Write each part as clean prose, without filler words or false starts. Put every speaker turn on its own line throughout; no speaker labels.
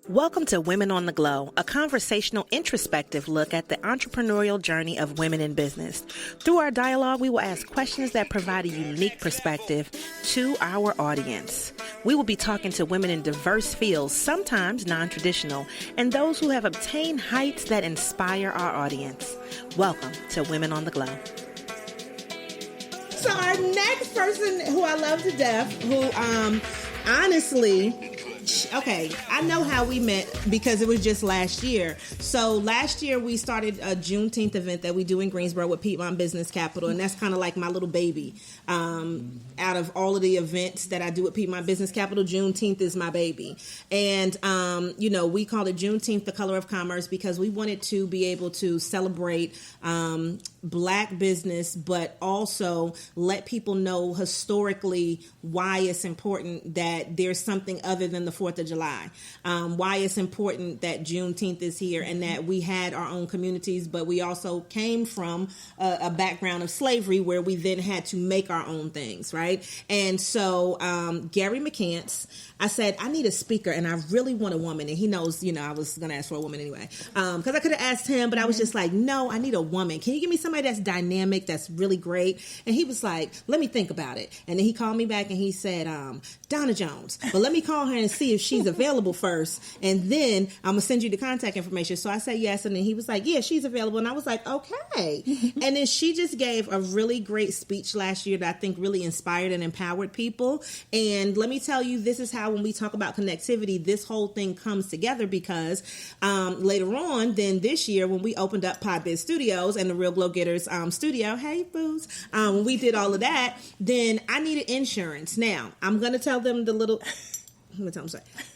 Welcome to Women on the Glow, a conversational, introspective look at the entrepreneurial journey of women in business. Through our dialogue, we will ask questions that provide a unique perspective to our audience. We will be talking to women in diverse fields, sometimes non-traditional, and those who have obtained heights that inspire our audience. Welcome to Women on the Glow.
So our next person who I love to death, who honestly... Okay, I know how we met because it was just last year. So last year we started a Juneteenth event that we do in Greensboro with Piedmont Business Capital, and that's kind of like my little baby. Out of all of the events that I do at Piedmont Business Capital, Juneteenth is my baby. And, we called it Juneteenth, the color of commerce, because we wanted to be able to celebrate Black business, but also let people know historically why it's important that there's something other than the 4th of July. Why it's important that Juneteenth is here and that we had our own communities, but we also came from a background of slavery where we then had to make our own things, right? And so Gary McCants, I said, I need a speaker and I really want a woman. And he knows, I was going to ask for a woman anyway. Because I could have asked him, but I was just like, no, I need a woman. Can you give me somebody that's dynamic, that's really great? And he was like, let me think about it. And then he called me back and he said, Donna Jones. But let me call her and see if she's available first. And then I'm going to send you the contact information. So I said yes. And then he was like, yeah, she's available. And I was like, okay. And then she just gave a really great speech last year that I think really inspired and empowered people. And let me tell you, this is how when we talk about connectivity, this whole thing comes together because later on, then this year when we opened up Podbiz Studios and the Real Glow Getters studio, hey booze, when we did all of that, then I needed insurance. Now, I'm going to tell them the little...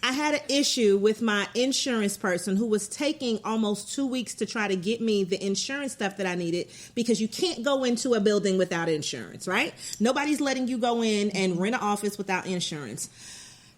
I had an issue with my insurance person who was taking almost 2 weeks to try to get me the insurance stuff that I needed because you can't go into a building without insurance, right? Nobody's letting you go in and rent an office without insurance.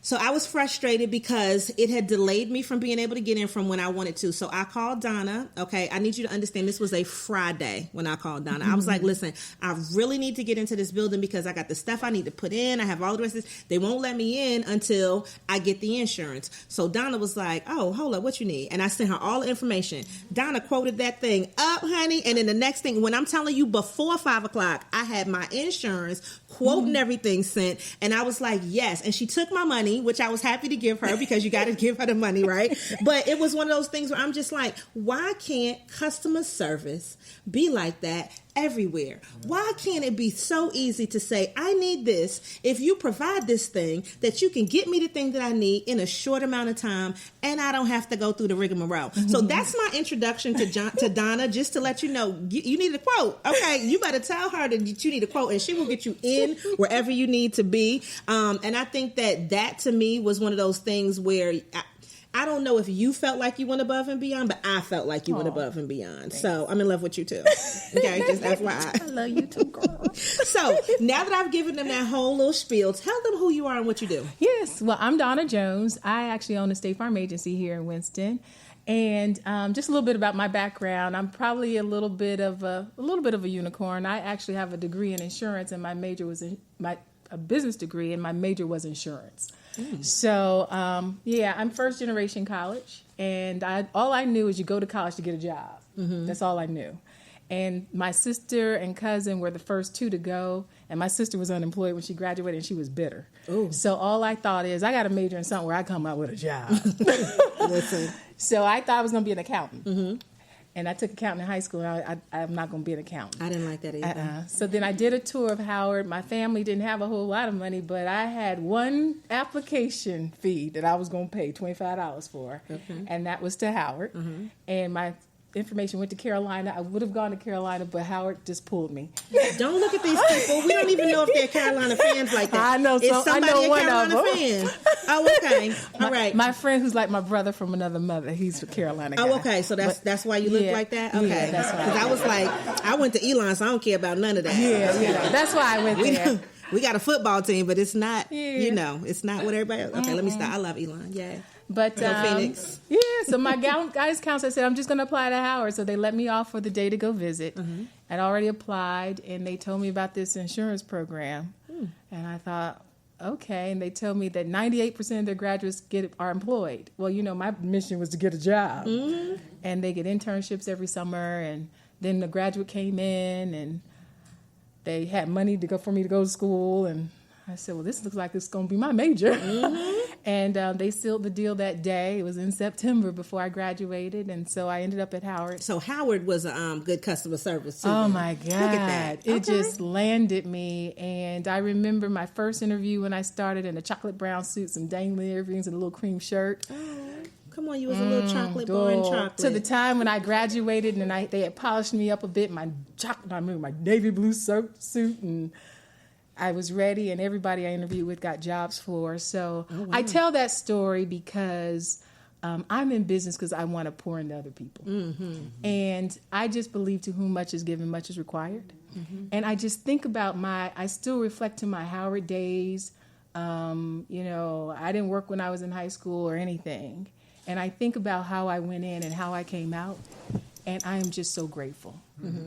So I was frustrated because it had delayed me from being able to get in from when I wanted to. So I called Donna. Okay, I need you to understand this was a Friday when I called Donna. I was like, listen, I really need to get into this building because I got the stuff I need to put in. I have all the rest of this. They won't let me in until I get the insurance. So Donna was like, oh, hold up, what you need? And I sent her all the information. Donna quoted that thing up, honey. And then the next thing, when I'm telling you before 5 o'clock, I had my insurance quote and everything sent. And I was like, yes. And she took my money, which I was happy to give her because you got to give her the money, right? But it was one of those things where I'm just like, why can't customer service be like that everywhere? Why can't it be so easy to say, I need this, if you provide this thing, that you can get me the thing that I need in a short amount of time and I don't have to go through the rigmarole. So that's my introduction to Donna, just to let you know, you need a quote. Okay, you better tell her that you need a quote and she will get you in wherever you need to be. And I think that to me was one of those things where I don't know if you felt like you went above and beyond, but I felt like you went above and beyond. Thanks. So I'm in love with you too. Okay, just FYI.
I love you too, girl.
So now that I've given them that whole little spiel, tell them who you are and what you do.
Yes, well, I'm Donna Jones. I actually own a State Farm agency here in Winston. And just a little bit about my background. I'm probably a little bit of a unicorn. I actually have a degree in insurance, and my major was a business degree, and my major was insurance. So, I'm first generation college, and all I knew is you go to college to get a job. That's all I knew. And my sister and cousin were the first two to go, and my sister was unemployed when she graduated, and she was bitter. Ooh. So all I thought is, I got to major in something where I come out with a job.
Listen.
So I thought I was going to be an accountant. And I took accounting in high school, and I'm not going to be an accountant.
I didn't like that either.
So then I did a tour of Howard. My family didn't have a whole lot of money, but I had one application fee that I was going to pay $25 for, and that was to Howard. And my information went to Carolina. I would have gone to Carolina, but Howard just pulled me.
Don't look at these people. We don't even know if they're Carolina fans like that.
I know.
Is somebody
I know
a
one
Carolina
of them.
fan? Oh, okay. All right.
My friend, who's like my brother from another mother, he's a Carolina guy.
Oh, okay. So that's why you look like that. Okay.
Yeah, that's why.
Because I was like, I went to Elon, so I don't care about none of that.
Yeah. That's why I went there.
We got a football team, but it's not. It's not what everybody else. Okay, let me stop. I love Elon. Yeah.
But
Phoenix.
yeah, so my guidance counselor said, I'm just going to apply to Howard. So they let me off for the day to go visit. I'd already applied, and they told me about this insurance program. And I thought, okay. And they told me that 98% of their graduates are employed. Well, my mission was to get a job. And they get internships every summer. And then the graduate came in, and they had money for me to go to school. And I said, well, this looks like it's going to be my major. And they sealed the deal that day. It was in September before I graduated. And so I ended up at Howard.
So Howard was a good customer service too.
Oh, my God.
Look at that.
It just landed me. And I remember my first interview when I started in a chocolate brown suit, some dangling earrings, and a little cream shirt.
Oh, come on, you was a little chocolate boy in chocolate.
To the time when I graduated, and they had polished me up a bit, my navy blue suit, and I was ready, and everybody I interviewed with got jobs for. So I tell that story because I'm in business because I want to pour into other people. And I just believe to whom much is given, much is required. And I just think about I still reflect to my Howard days. I didn't work when I was in high school or anything. And I think about how I went in and how I came out, and I am just so grateful.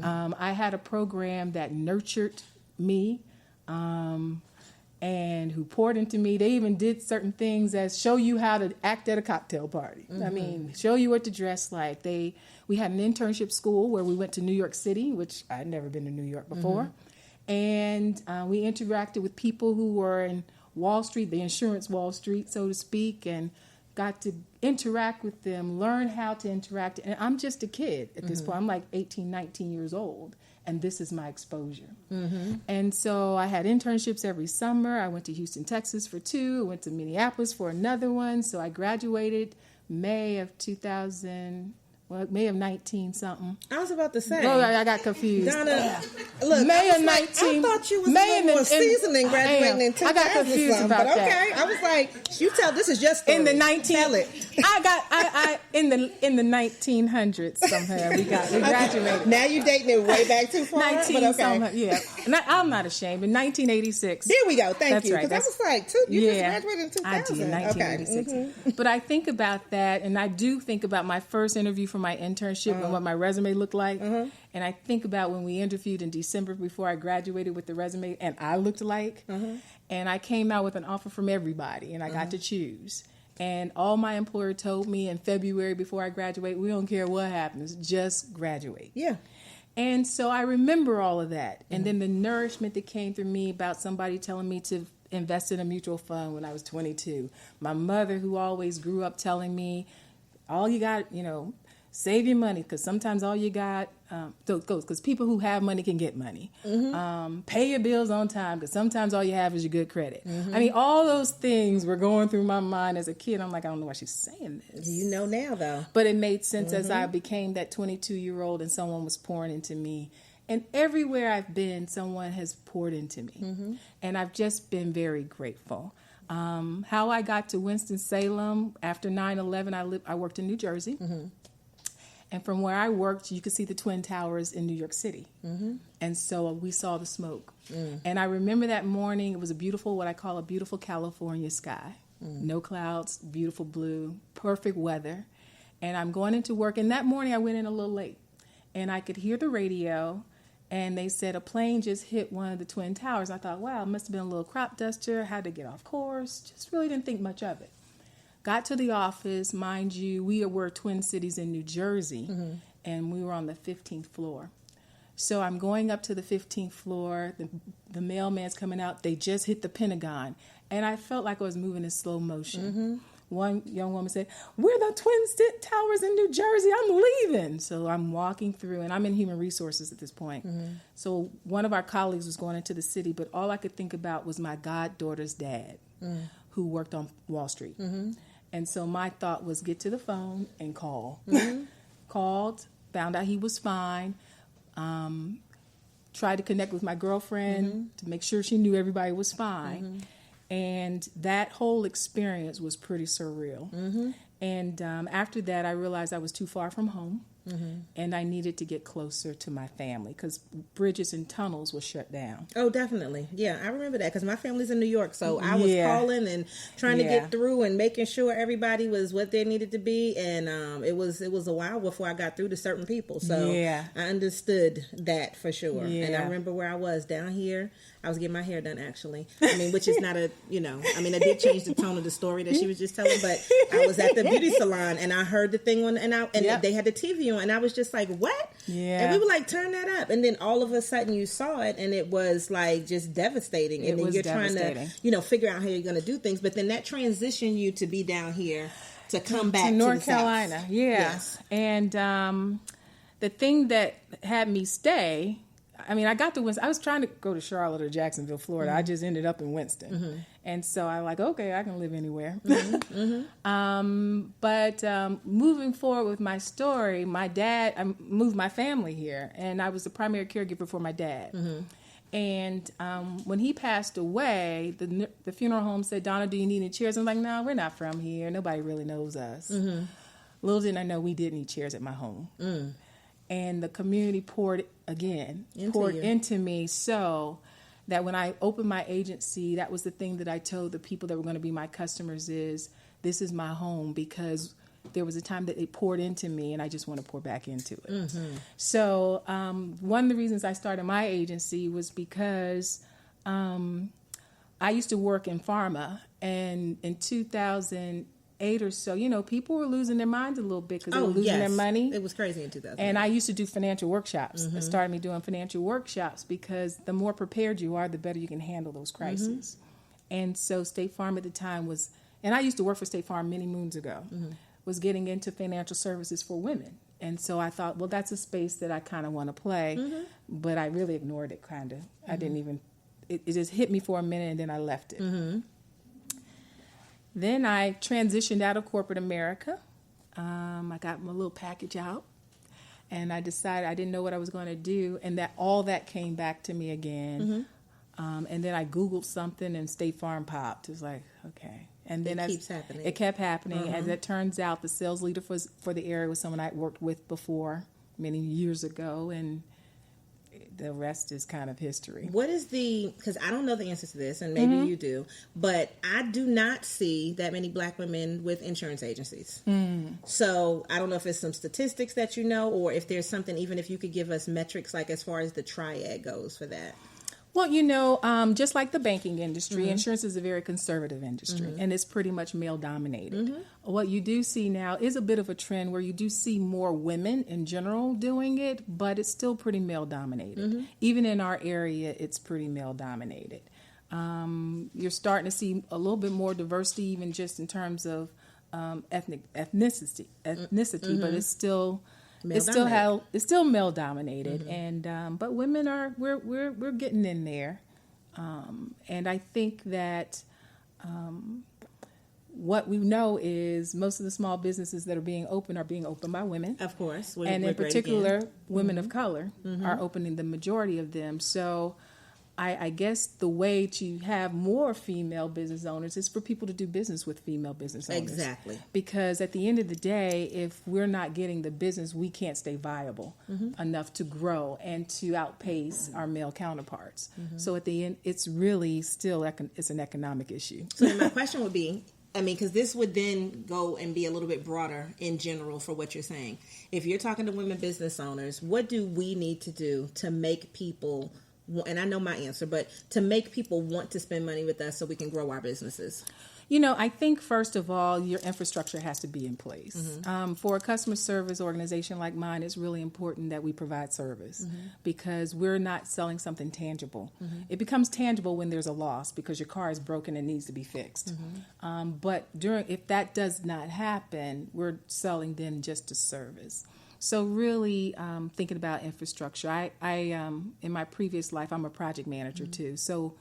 I had a program that nurtured me, and who poured into me. They even did certain things as show you how to act at a cocktail party. I mean, show you what to dress like. We had an internship school where we went to New York City, which I'd never been to New York before. And we interacted with people who were in Wall Street, the insurance Wall Street, so to speak, and got to interact with them, learn how to interact. And I'm just a kid at this point. I'm like 18, 19 years old. And this is my exposure. And so I had internships every summer. I went to Houston, Texas for 2. I went to Minneapolis for another one. So I graduated May of 19 something.
I was about to say.
Oh, I got confused.
Donna, look,
May of 19.
I thought you was more seasoning graduating in 2000.
I got confused about
but
that.
Okay, I was like, you tell this is just story.
In the 19.
Tell it.
I in the 1900s somehow we graduated.
Now you're dating it way back too far.
19
but okay.
somehow, yeah. And I'm not ashamed. In 1986.
There we go. Thank you.
Right.
Because I was like, you just graduated in 2000.
I did, 1986. Okay. But I think about that, and I do think about my first interview for my internship and what my resume looked like. And I think about when we interviewed in December before I graduated with the resume, and I looked like. And I came out with an offer from everybody, and I got to choose. And all my employer told me in February before I graduate, we don't care what happens, just graduate.
Yeah.
And so I remember all of that. And then the nourishment that came through me about somebody telling me to invest in a mutual fund when I was 22. My mother, who always grew up telling me, all you got, save your money, because sometimes all you got, because people who have money can get money. Pay your bills on time, because sometimes all you have is your good credit. I mean, all those things were going through my mind as a kid. I'm like, I don't know why she's saying this.
You know now, though.
But it made sense as I became that 22-year-old and someone was pouring into me. And everywhere I've been, someone has poured into me. And I've just been very grateful. How I got to Winston-Salem after 9/11, I worked in New Jersey. And from where I worked, you could see the Twin Towers in New York City. And so we saw the smoke. And I remember that morning, it was what I call a beautiful California sky. No clouds, beautiful blue, perfect weather. And I'm going into work. And that morning, I went in a little late. And I could hear the radio. And they said a plane just hit one of the Twin Towers. I thought, wow, it must have been a little crop duster. Had to get off course. Just really didn't think much of it. Got to the office, mind you, we were Twin Cities in New Jersey, and we were on the 15th floor. So I'm going up to the 15th floor, the mailman's coming out, they just hit the Pentagon, and I felt like I was moving in slow motion. One young woman said, we're the Twin Towers in New Jersey, I'm leaving. So I'm walking through, and I'm in human resources at this point. So one of our colleagues was going into the city, but all I could think about was my goddaughter's dad, who worked on Wall Street. And so my thought was get to the phone and call. Called, found out he was fine, tried to connect with my girlfriend to make sure she knew everybody was fine. And that whole experience was pretty surreal. And after that, I realized I was too far from home. and I needed to get closer to my family because bridges and tunnels were shut down.
Oh, definitely. Yeah, I remember that because my family's in New York, so I was calling and trying to get through and making sure everybody was what they needed to be, and it was a while before I got through to certain people. So I understood that for sure. And I remember where I was down here. I was getting my hair done, actually. I mean, which is not I did change the tone of the story that she was just telling, but I was at the beauty salon and I heard the thing on, and they had the TV on, and I was just like, what? Yeah. And we were like, turn that up. And then all of a sudden you saw it, and it was like just devastating. And then you're trying to, figure out how you're going to do things. But then that transitioned you to be down here to come back to
North
the
Carolina.
South.
Yeah.
Yes.
And the thing that had me stay, I mean, I got to Winston. I was trying to go to Charlotte or Jacksonville, Florida. I just ended up in Winston. And so I like, okay, I can live anywhere. But moving forward with my story, I moved my family here, and I was the primary caregiver for my dad. And when he passed away, the funeral home said, Donna, do you need any chairs? I'm like, no, we're not from here. Nobody really knows us. Little did I know we did need chairs at my home. And the community poured into me, so that when I opened my agency, that was the thing that I told the people that were going to be my customers is, this is my home, because there was a time that it poured into me and I just want to pour back into it. So one of the reasons I started my agency was because I used to work in pharma, and in 2008 or so, people were losing their minds a little bit because they were losing their money.
It was crazy in 2000.
And I used to do financial workshops. It started me doing financial workshops because the more prepared you are, the better you can handle those crises. And so State Farm at the time was, and I used to work for State Farm many moons ago, was getting into financial services for women. And so I thought, well, that's a space that I kind of want to play. But I really ignored it, kind of. I didn't even, it just hit me for a minute and then I left it. Then I transitioned out of corporate America. I got my little package out, and I decided I didn't know what I was going to do, and that all that came back to me again. And then I Googled something, and State Farm popped. It was like, okay. And then it kept happening. As it turns out, the sales leader for the area was someone I'd worked with before many years ago, and the rest is kind of history.
What is because I don't know the answer to this, and maybe you do, but I do not see that many black women with insurance agencies. So I don't know if it's some statistics that you know, or if there's something, even if you could give us metrics, like as far as the triad goes for that.
Well, just like the banking industry, insurance is a very conservative industry, and it's pretty much male-dominated. What you do see now is a bit of a trend where you do see more women in general doing it, but it's still pretty male-dominated. Even in our area, it's pretty male-dominated. You're starting to see a little bit more diversity, even just in terms of ethnicity, but it's still... It's still male dominated, and but women we're getting in there, and I think that what we know is most of the small businesses that are being opened by women,
of course,
and in particular, women of color are opening the majority of them. So I guess the way to have more female business owners is for people to do business with female business owners.
Exactly.
Because at the end of the day, if we're not getting the business, we can't stay viable enough to grow and to outpace our male counterparts. So at the end, it's really still it's an economic issue.
So then my question would be, because this would then go and be a little bit broader in general for what you're saying. If you're talking to women business owners, what do we need to do to make people... And I know my answer, but to make people want to spend money with us so we can grow our businesses?
I think, first of all, your infrastructure has to be in place. For a customer service organization like mine, it's really important that we provide service because we're not selling something tangible. It becomes tangible when there's a loss because your car is broken and needs to be fixed. But if that does not happen, we're selling then just a service. So really thinking about infrastructure. I in my previous life, I'm a project manager too. So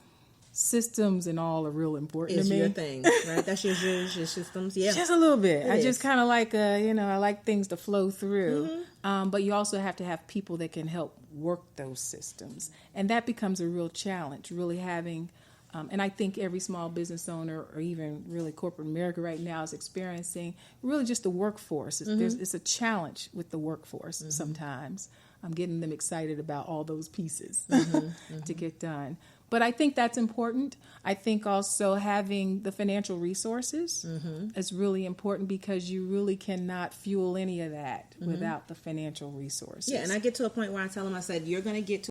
systems and all are real important to me.
It's your thing, right? That's your systems, yeah.
Just a little bit. I just kind of like, I like things to flow through. But you also have to have people that can help work those systems. And that becomes a real challenge, really having And I think every small business owner, or even really corporate America right now, is experiencing really just the workforce. It's a challenge with the workforce sometimes. I'm getting them excited about all those pieces to get done. But I think that's important. I think also having the financial resources is really important, because you really cannot fuel any of that without the financial resources.
Yeah, and I get to a point where I tell them, I said, you're going to get to